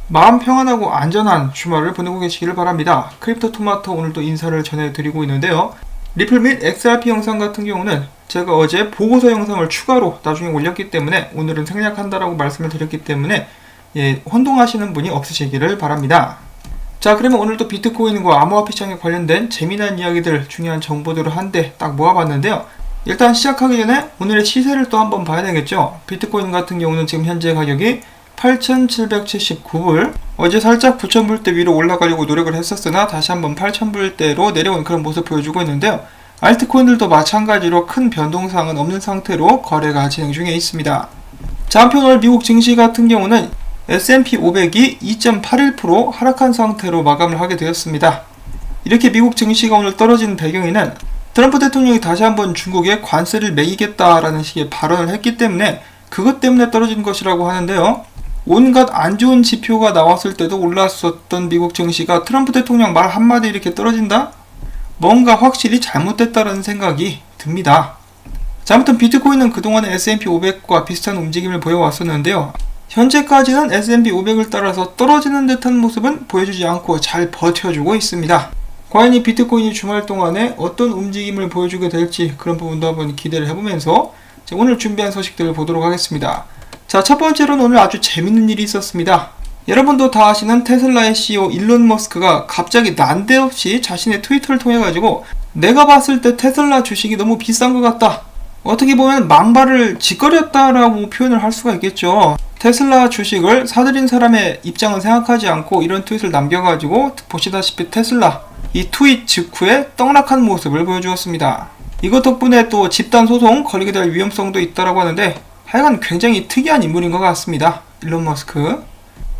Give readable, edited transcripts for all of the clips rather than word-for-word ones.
마음 평안하고 안전한 주말을 보내고 계시기를 바랍니다. 크립토 토마토 오늘도 인사를 전해드리고 있는데요. 리플 및 XRP 영상 같은 경우는 제가 어제 보고서 영상을 추가로 나중에 올렸기 때문에 오늘은 생략한다라고 말씀을 드렸기 때문에 혼동하시는 분이 없으시기를 바랍니다. 자, 그러면 오늘도 비트코인과 암호화폐 시장에 관련된 재미난 이야기들, 중요한 정보들을 한데 딱 모아봤는데요. 일단 시작하기 전에 오늘의 시세를 또 한번 봐야 되겠죠. 비트코인 같은 경우는 지금 현재 가격이 8,779불, 어제 살짝 9,000불대 위로 올라가려고 노력을 했었으나 다시 한번 8,000불대로 내려온 그런 모습 보여주고 있는데요. 알트코인들도 마찬가지로 큰 변동사항은 없는 상태로 거래가 진행 중에 있습니다. 자, 한편 오늘 미국 증시 같은 경우는 S&P 500이 2.81% 하락한 상태로 마감을 하게 되었습니다. 이렇게 미국 증시가 오늘 떨어진 배경에는 트럼프 대통령이 다시 한번 중국에 관세를 매기겠다라는 식의 발언을 했기 때문에 그것 때문에 떨어진 것이라고 하는데요. 온갖 안 좋은 지표가 나왔을 때도 올랐었던 미국 증시가 트럼프 대통령 말 한마디 이렇게 떨어진다? 뭔가 확실히 잘못됐다는 생각이 듭니다. 자, 아무튼 비트코인은 그동안의 S&P 500과 비슷한 움직임을 보여왔었는데요. 현재까지는 S&P 500을 따라서 떨어지는 듯한 모습은 보여주지 않고 잘 버텨주고 있습니다. 과연 이 비트코인이 주말 동안에 어떤 움직임을 보여주게 될지 그런 부분도 한번 기대를 해보면서 오늘 준비한 소식들을 보도록 하겠습니다. 자, 첫 번째로는 오늘 아주 재밌는 일이 있었습니다. 여러분도 다 아시는 테슬라의 CEO 일론 머스크가 갑자기 난데없이 자신의 트위터를 통해 가지고 내가 봤을 때 테슬라 주식이 너무 비싼 것 같다, 어떻게 보면 망발을 짓거렸다라고 표현을 할 수가 있겠죠. 테슬라 주식을 사들인 사람의 입장은 생각하지 않고 이런 트윗을 남겨가지고 보시다시피 테슬라 이 트윗 직후에 떡락한 모습을 보여주었습니다. 이것 덕분에 또 집단 소송 걸리게 될 위험성도 있다라고 하는데 하여간 굉장히 특이한 인물인 것 같습니다. 일론 머스크.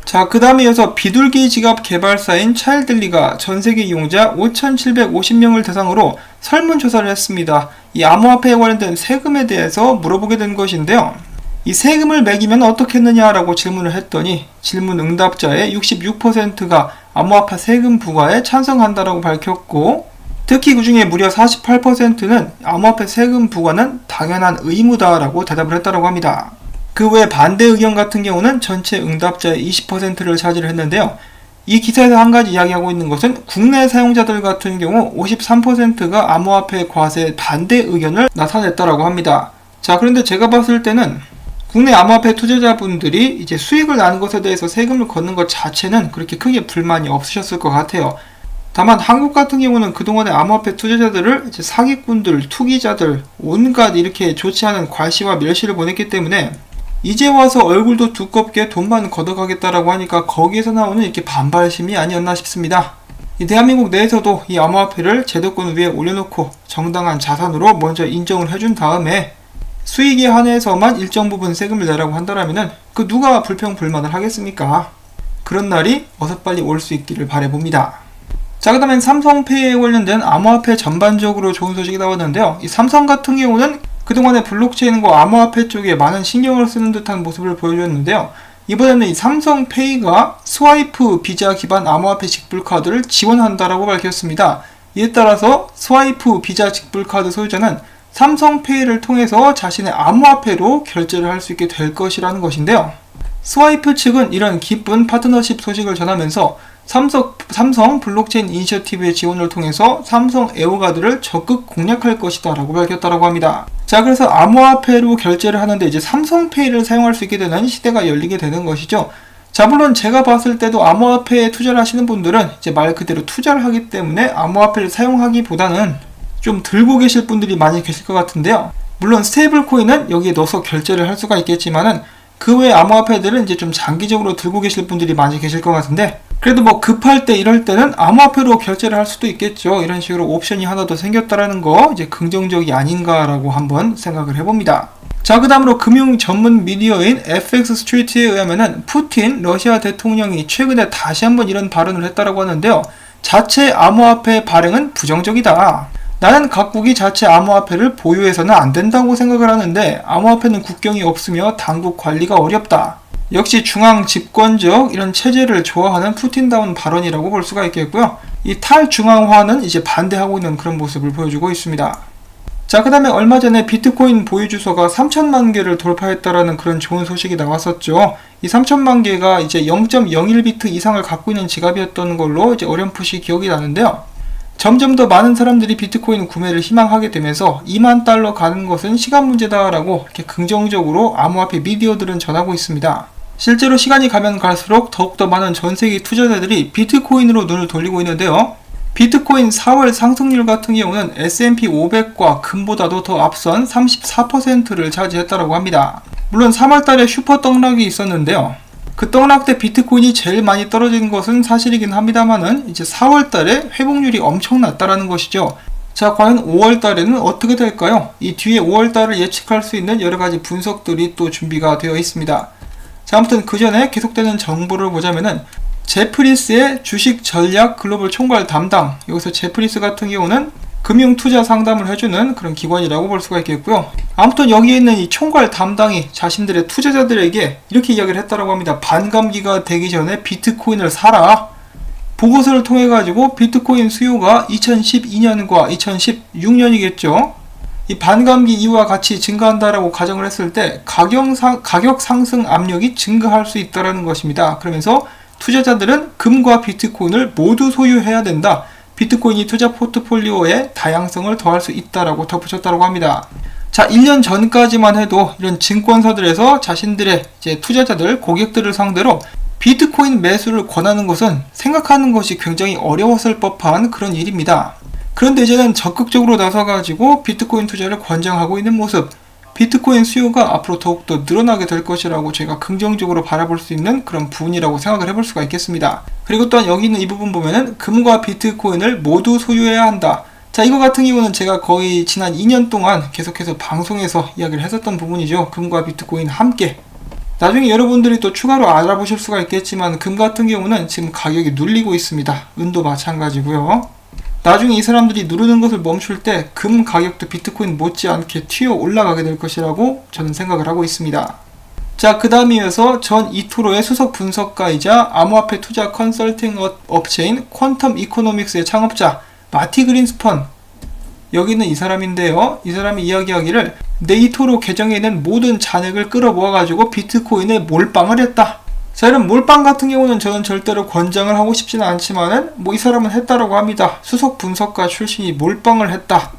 자, 그 다음에 이어서 비둘기 지갑 개발사인 차일드리가 전세계 이용자 5,750명을 대상으로 설문조사를 했습니다. 이 암호화폐에 관련된 세금에 대해서 물어보게 된 것인데요. 이 세금을 매기면 어떻게 했느냐라고 질문을 했더니 질문 응답자의 66%가 암호화폐 세금 부과에 찬성한다라고 밝혔고, 특히 그 중에 무려 48%는 암호화폐 세금 부과는 당연한 의무다라고 대답을 했다고 합니다. 그 외 반대 의견 같은 경우는 전체 응답자의 20%를 차지를 했는데요. 이 기사에서 한 가지 이야기하고 있는 것은 국내 사용자들 같은 경우 53%가 암호화폐 과세 반대 의견을 나타냈다고 합니다. 자, 그런데 제가 봤을 때는 국내 암호화폐 투자자분들이 이제 수익을 나는 것에 대해서 세금을 걷는 것 자체는 그렇게 크게 불만이 없으셨을 것 같아요. 다만 한국 같은 경우는 그동안의 암호화폐 투자자들을 이제 사기꾼들, 투기자들, 온갖 이렇게 좋지 않은 괄시와 멸시를 보냈기 때문에 이제 와서 얼굴도 두껍게 돈만 걷어가겠다라고 하니까 거기에서 나오는 이렇게 반발심이 아니었나 싶습니다. 이 대한민국 내에서도 이 암호화폐를 제도권 위에 올려놓고 정당한 자산으로 먼저 인정을 해준 다음에 수익에 한해서만 일정 부분 세금을 내라고 한다라면은 그 누가 불평불만을 하겠습니까? 그런 날이 어서 빨리 올 수 있기를 바라봅니다. 자, 그 다음엔 삼성페이에 관련된 암호화폐 전반적으로 좋은 소식이 나왔는데요. 이 삼성 같은 경우는 그동안에 블록체인과 암호화폐 쪽에 많은 신경을 쓰는 듯한 모습을 보여줬는데요. 이번에는 이 삼성페이가 스와이프 비자 기반 암호화폐 직불카드를 지원한다라고 밝혔습니다. 이에 따라서 스와이프 비자 직불카드 소유자는 삼성페이를 통해서 자신의 암호화폐로 결제를 할 수 있게 될 것이라는 것인데요. 스와이프 측은 이런 기쁜 파트너십 소식을 전하면서 삼성 블록체인 이니셔티브의 지원을 통해서 삼성 에어가드를 적극 공략할 것이다 라고 밝혔다고 합니다. 자, 그래서 암호화폐로 결제를 하는데 이제 삼성페이를 사용할 수 있게 되는 시대가 열리게 되는 것이죠. 자, 물론 제가 봤을 때도 암호화폐에 투자를 하시는 분들은 이제 말 그대로 투자를 하기 때문에 암호화폐를 사용하기보다는 좀 들고 계실 분들이 많이 계실 것 같은데요. 물론 스테이블 코인은 여기에 넣어서 결제를 할 수가 있겠지만은 그 외 암호화폐들은 이제 좀 장기적으로 들고 계실 분들이 많이 계실 것 같은데, 그래도 뭐 급할 때 이럴 때는 암호화폐로 결제를 할 수도 있겠죠. 이런 식으로 옵션이 하나 더 생겼다라는 거 이제 긍정적이 아닌가라고 한번 생각을 해봅니다. 자, 그 다음으로 금융 전문 미디어인 FX 스트리트에 의하면은 푸틴 러시아 대통령이 최근에 다시 한번 이런 발언을 했다라고 하는데요. 자체 암호화폐 발행은 부정적이다. 나는 각국이 자체 암호화폐를 보유해서는 안 된다고 생각을 하는데 암호화폐는 국경이 없으며 당국 관리가 어렵다. 역시 중앙 집권적 이런 체제를 좋아하는 푸틴다운 발언이라고 볼 수가 있겠고요. 이 탈중앙화는 이제 반대하고 있는 그런 모습을 보여주고 있습니다. 자, 그 다음에 얼마 전에 비트코인 보유 주소가 3천만 개를 돌파했다라는 그런 좋은 소식이 나왔었죠. 이 3천만 개가 이제 0.01비트 이상을 갖고 있는 지갑이었던 걸로 이제 어렴풋이 기억이 나는데요. 점점 더 많은 사람들이 비트코인 구매를 희망하게 되면서 2만 달러 가는 것은 시간 문제다라고 이렇게 긍정적으로 암호화폐 미디어들은 전하고 있습니다. 실제로 시간이 가면 갈수록 더욱더 많은 전세계 투자자들이 비트코인으로 눈을 돌리고 있는데요. 비트코인 4월 상승률 같은 경우는 S&P 500과 금보다도 더 앞선 34%를 차지했다고 합니다. 물론 3월달에 슈퍼 떡락이 있었는데요. 그 떡락 때 비트코인이 제일 많이 떨어진 것은 사실이긴 합니다만은 이제 4월달에 회복률이 엄청났다라는 것이죠. 자, 과연 5월달에는 어떻게 될까요? 이 뒤에 5월달을 예측할 수 있는 여러가지 분석들이 또 준비가 되어 있습니다. 자, 아무튼 그 전에 계속되는 정보를 보자면은 제프리스의 주식 전략 글로벌 총괄 담당, 여기서 제프리스 같은 경우는 금융 투자 상담을 해주는 그런 기관이라고 볼 수가 있겠고요. 아무튼 여기에 있는 이 총괄 담당이 자신들의 투자자들에게 이렇게 이야기를 했다고 합니다. 반감기가 되기 전에 비트코인을 사라. 보고서를 통해 가지고 비트코인 수요가 2012년과 2016년이겠죠. 이 반감기 이후와 같이 증가한다라고 가정을 했을 때 가격 상승 압력이 증가할 수 있다는 것입니다. 그러면서 투자자들은 금과 비트코인을 모두 소유해야 된다. 비트코인이 투자 포트폴리오의 다양성을 더할 수 있다라고 덧붙였다고 합니다. 자, 1년 전까지만 해도 이런 증권사들에서 자신들의 이제 투자자들, 고객들을 상대로 비트코인 매수를 권하는 것은 생각하는 것이 굉장히 어려웠을 법한 그런 일입니다. 그런데 이제는 적극적으로 나서가지고 비트코인 투자를 권장하고 있는 모습, 비트코인 수요가 앞으로 더욱더 늘어나게 될 것이라고 제가 긍정적으로 바라볼 수 있는 그런 부분이라고 생각을 해볼 수가 있겠습니다. 그리고 또한 여기 있는 이 부분 보면은 금과 비트코인을 모두 소유해야 한다. 자, 이거 같은 경우는 제가 거의 지난 2년 동안 계속해서 방송에서 이야기를 했었던 부분이죠. 금과 비트코인 함께. 나중에 여러분들이 또 추가로 알아보실 수가 있겠지만 금 같은 경우는 지금 가격이 눌리고 있습니다. 은도 마찬가지고요. 나중에 이 사람들이 누르는 것을 멈출 때 금 가격도 비트코인 못지않게 튀어 올라가게 될 것이라고 저는 생각을 하고 있습니다. 자, 그 다음에 이어서 전 이토로의 수석 분석가이자 암호화폐 투자 컨설팅 업체인 퀀텀 이코노믹스의 창업자 마티 그린스펀, 여기는 이 사람인데요. 이 사람이 이야기하기를 내 이토로 계정에 있는 모든 잔액을 끌어모아가지고 비트코인에 몰빵을 했다. 자, 이런 몰빵 같은 경우는 저는 절대로 권장을 하고 싶지는 않지만은 이 사람은 했다라고 합니다. 수석 분석가 출신이 몰빵을 했다.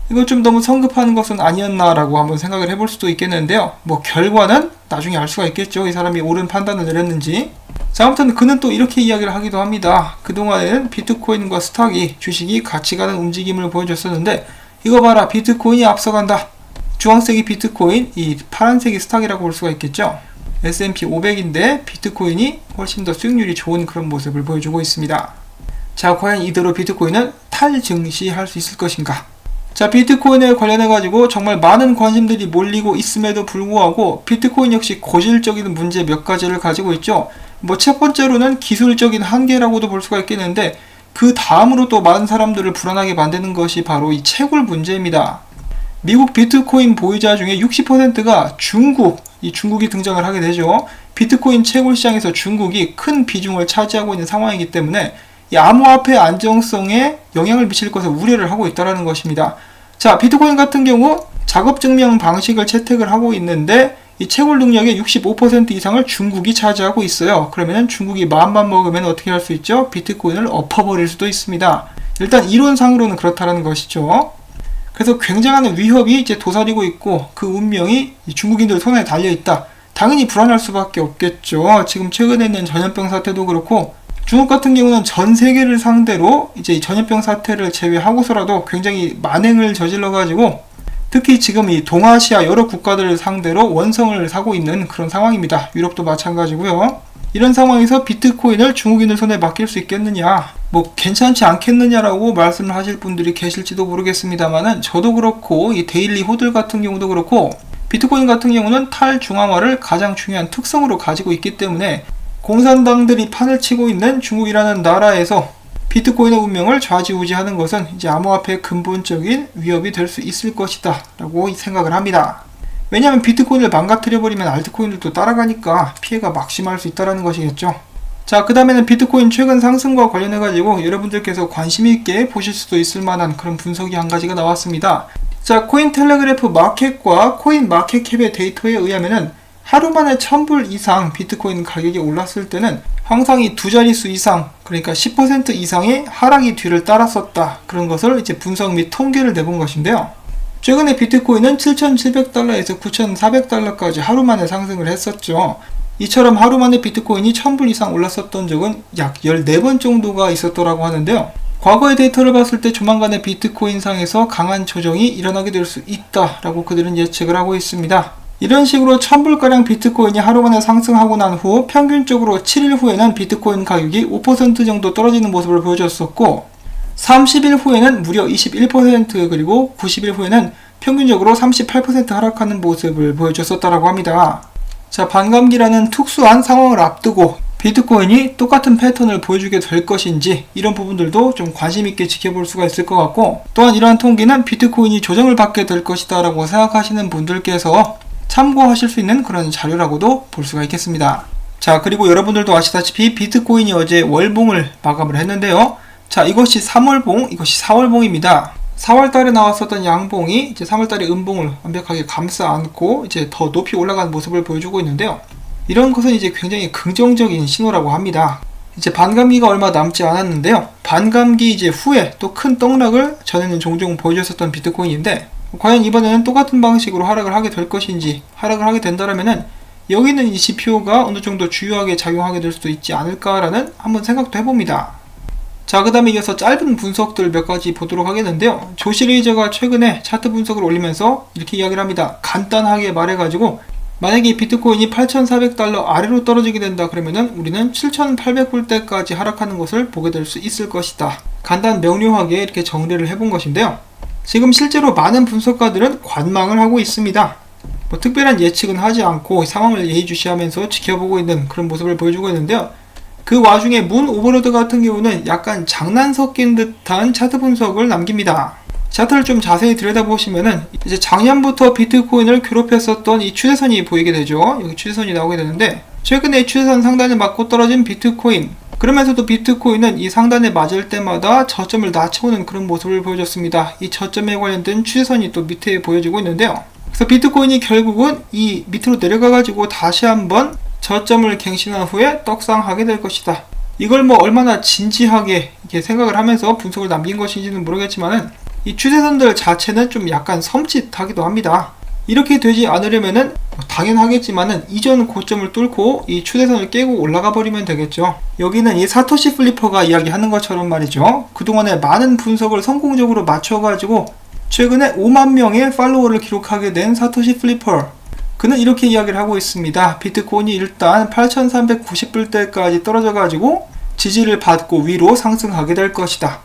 이거 좀 너무 성급한 것은 아니었나라고 한번 생각을 해볼 수도 있겠는데요. 결과는 나중에 알 수가 있겠죠. 이 사람이 옳은 판단을 내렸는지. 자, 아무튼 그는 또 이렇게 이야기를 하기도 합니다. 그동안에는 비트코인과 스탁이, 주식이 같이 가는 움직임을 보여줬었는데 이거 봐라, 비트코인이 앞서간다. 주황색이 비트코인, 이 파란색이 스탁이라고 볼 수가 있겠죠. S&P 500인데 비트코인이 훨씬 더 수익률이 좋은 그런 모습을 보여주고 있습니다. 자, 과연 이대로 비트코인은 탈증시할 수 있을 것인가? 자, 비트코인에 관련해 가지고 정말 많은 관심들이 몰리고 있음에도 불구하고 비트코인 역시 고질적인 문제 몇 가지를 가지고 있죠. 첫 번째로는 기술적인 한계라고도 볼 수가 있겠는데 그 다음으로 또 많은 사람들을 불안하게 만드는 것이 바로 이 채굴 문제입니다. 미국 비트코인 보유자 중에 60%가 중국이 등장을 하게 되죠. 비트코인 채굴 시장에서 중국이 큰 비중을 차지하고 있는 상황이기 때문에 이 암호화폐 안정성에 영향을 미칠 것을 우려를 하고 있다는 것입니다. 자, 비트코인 같은 경우 작업 증명 방식을 채택을 하고 있는데 이 채굴 능력의 65% 이상을 중국이 차지하고 있어요. 그러면 중국이 마음만 먹으면 어떻게 할 수 있죠? 비트코인을 엎어버릴 수도 있습니다. 일단 이론상으로는 그렇다는 것이죠. 그래서 굉장한 위협이 이제 도사리고 있고 그 운명이 중국인들 손에 달려있다. 당연히 불안할 수밖에 없겠죠. 지금 최근에 있는 전염병 사태도 그렇고 중국 같은 경우는 전 세계를 상대로 이제 이 전염병 사태를 제외하고서라도 굉장히 만행을 저질러가지고 특히 지금 이 동아시아 여러 국가들을 상대로 원성을 사고 있는 그런 상황입니다. 유럽도 마찬가지고요. 이런 상황에서 비트코인을 중국인들 손에 맡길 수 있겠느냐, 괜찮지 않겠느냐라고 말씀을 하실 분들이 계실지도 모르겠습니다만은 저도 그렇고 이 데일리 호들 같은 경우도 그렇고 비트코인 같은 경우는 탈중앙화를 가장 중요한 특성으로 가지고 있기 때문에 공산당들이 판을 치고 있는 중국이라는 나라에서 비트코인의 운명을 좌지우지하는 것은 이제 암호화폐의 근본적인 위협이 될 수 있을 것이다 라고 생각을 합니다. 왜냐하면 비트코인을 망가뜨려버리면 알트코인들도 따라가니까 피해가 막심할 수 있다는 것이겠죠. 자, 그 다음에는 비트코인 최근 상승과 관련해가지고 여러분들께서 관심있게 보실 수도 있을 만한 그런 분석이 한 가지가 나왔습니다. 자, 코인텔레그래프 마켓과 코인마켓캡의 데이터에 의하면은 하루 만에 1000불 이상 비트코인 가격이 올랐을 때는 항상 이 두 자릿수 이상, 그러니까 10% 이상의 하락이 뒤를 따랐었다. 그런 것을 이제 분석 및 통계를 내본 것인데요. 최근에 비트코인은 7,700달러에서 9,400달러까지 하루 만에 상승을 했었죠. 이처럼 하루 만에 비트코인이 1000불 이상 올랐었던 적은 약 14번 정도가 있었더라고 하는데요. 과거의 데이터를 봤을 때 조만간에 비트코인 상에서 강한 조정이 일어나게 될 수 있다라고 그들은 예측을 하고 있습니다. 이런 식으로 1000불가량 비트코인이 하루 만에 상승하고 난 후 평균적으로 7일 후에는 비트코인 가격이 5% 정도 떨어지는 모습을 보여줬었고 30일 후에는 무려 21% 그리고 90일 후에는 평균적으로 38% 하락하는 모습을 보여줬었다고 합니다. 자, 반감기라는 특수한 상황을 앞두고 비트코인이 똑같은 패턴을 보여주게 될 것인지 이런 부분들도 좀 관심 있게 지켜볼 수가 있을 것 같고, 또한 이러한 통계는 비트코인이 조정을 받게 될 것이다 라고 생각하시는 분들께서 참고하실 수 있는 그런 자료라고도 볼 수가 있겠습니다. 자, 그리고 여러분들도 아시다시피 비트코인이 어제 월봉을 마감을 했는데요. 자, 이것이 3월봉, 이것이 4월봉입니다. 4월달에 나왔었던 양봉이 이제 3월달에 음봉을 완벽하게 감싸 안고 이제 더 높이 올라가는 모습을 보여주고 있는데요. 이런 것은 이제 굉장히 긍정적인 신호라고 합니다. 이제 반감기가 얼마 남지 않았는데요. 반감기 이제 후에 또 큰 떡락을 전에는 종종 보여줬었던 비트코인인데, 과연 이번에는 똑같은 방식으로 하락을 하게 될 것인지, 하락을 하게 된다면은 여기는 이 지표가 어느 정도 주요하게 작용하게 될 수도 있지 않을까라는 한번 생각도 해봅니다. 자, 그 다음에 이어서 짧은 분석들 몇 가지 보도록 하겠는데요. 조시레이저가 최근에 차트 분석을 올리면서 이렇게 이야기를 합니다. 간단하게 말해가지고 만약에 비트코인이 8,400달러 아래로 떨어지게 된다 그러면은 우리는 7,800불대까지 하락하는 것을 보게 될 수 있을 것이다. 간단 명료하게 이렇게 정리를 해본 것인데요. 지금 실제로 많은 분석가들은 관망을 하고 있습니다. 특별한 예측은 하지 않고 상황을 예의주시하면서 지켜보고 있는 그런 모습을 보여주고 있는데요. 그 와중에 문 오버로드 같은 경우는 약간 장난 섞인 듯한 차트 분석을 남깁니다. 차트를 좀 자세히 들여다보시면은 이제 작년부터 비트코인을 괴롭혔었던 이 추세선이 보이게 되죠. 여기 추세선이 나오게 되는데, 최근에 추세선 상단에 맞고 떨어진 비트코인, 그러면서도 비트코인은 이 상단에 맞을 때마다 저점을 낮춰오는 그런 모습을 보여줬습니다. 이 저점에 관련된 추세선이 또 밑에 보여지고 있는데요. 그래서 비트코인이 결국은 이 밑으로 내려가가지고 다시 한번 저점을 갱신한 후에 떡상하게 될 것이다. 이걸 뭐 얼마나 진지하게 이렇게 생각을 하면서 분석을 남긴 것인지는 모르겠지만은 이 추세선들 자체는 좀 약간 섬찟하기도 합니다. 이렇게 되지 않으려면은 당연하겠지만은 이전 고점을 뚫고 이 추세선을 깨고 올라가 버리면 되겠죠. 여기는 이 사토시 플리퍼가 이야기하는 것처럼 말이죠. 그동안에 많은 분석을 성공적으로 맞춰가지고 최근에 5만 명의 팔로워를 기록하게 된 사토시 플리퍼. 그는 이렇게 이야기를 하고 있습니다. 비트코인이 일단 8,390불대까지 떨어져가지고 지지를 받고 위로 상승하게 될 것이다.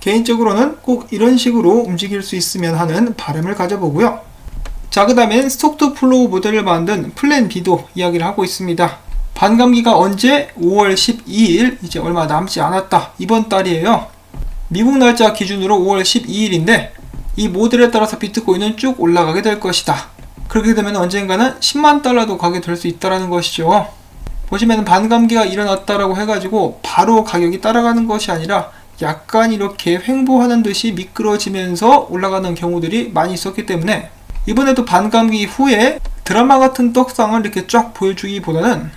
개인적으로는 꼭 이런 식으로 움직일 수 있으면 하는 바람을 가져보고요. 자, 그 다음엔 스톡 투 플로우 모델을 만든 플랜 B도 이야기를 하고 있습니다. 반감기가 언제? 5월 12일, 이제 얼마 남지 않았다. 이번 달이에요. 미국 날짜 기준으로 5월 12일인데 이 모델에 따라서 비트코인은 쭉 올라가게 될 것이다. 그렇게 되면 언젠가는 10만 달러도 가게 될 수 있다는 것이죠. 보시면 반감기가 일어났다라고 해가지고 바로 가격이 따라가는 것이 아니라 약간 이렇게 횡보하는 듯이 미끄러지면서 올라가는 경우들이 많이 있었기 때문에 이번에도 반감기 후에 드라마 같은 떡상을 이렇게 쫙 보여주기보다는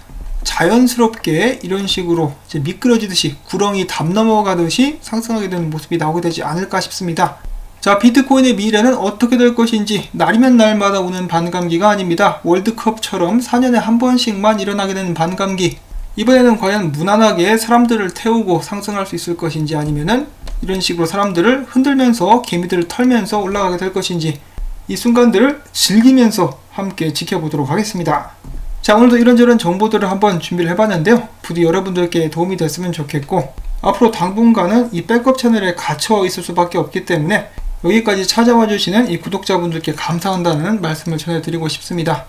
자연스럽게 이런 식으로 이제 미끄러지듯이 구렁이 담 넘어가듯이 상승하게 되는 모습이 나오게 되지 않을까 싶습니다. 자, 비트코인의 미래는 어떻게 될 것인지 날이면 날마다 오는 반감기가 아닙니다. 월드컵처럼 4년에 한 번씩만 일어나게 되는 반감기. 이번에는 과연 무난하게 사람들을 태우고 상승할 수 있을 것인지, 아니면은 이런 식으로 사람들을 흔들면서 개미들을 털면서 올라가게 될 것인지, 이 순간들을 즐기면서 함께 지켜보도록 하겠습니다. 자, 오늘도 이런저런 정보들을 한번 준비를 해봤는데요. 부디 여러분들께 도움이 됐으면 좋겠고, 앞으로 당분간은 이 백업 채널에 갇혀 있을 수밖에 없기 때문에 여기까지 찾아와 주시는 이 구독자분들께 감사한다는 말씀을 전해드리고 싶습니다.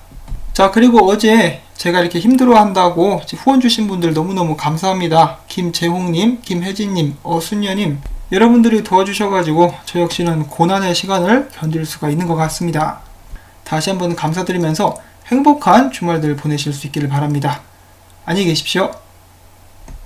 자, 그리고 어제 제가 이렇게 힘들어한다고 후원 주신 분들 너무너무 감사합니다. 김재홍님, 김혜진님, 어순녀님, 여러분들이 도와주셔가지고 저 역시는 고난의 시간을 견딜 수가 있는 것 같습니다. 다시 한번 감사드리면서 행복한 주말들 보내실 수 있기를 바랍니다. 안녕히 계십시오.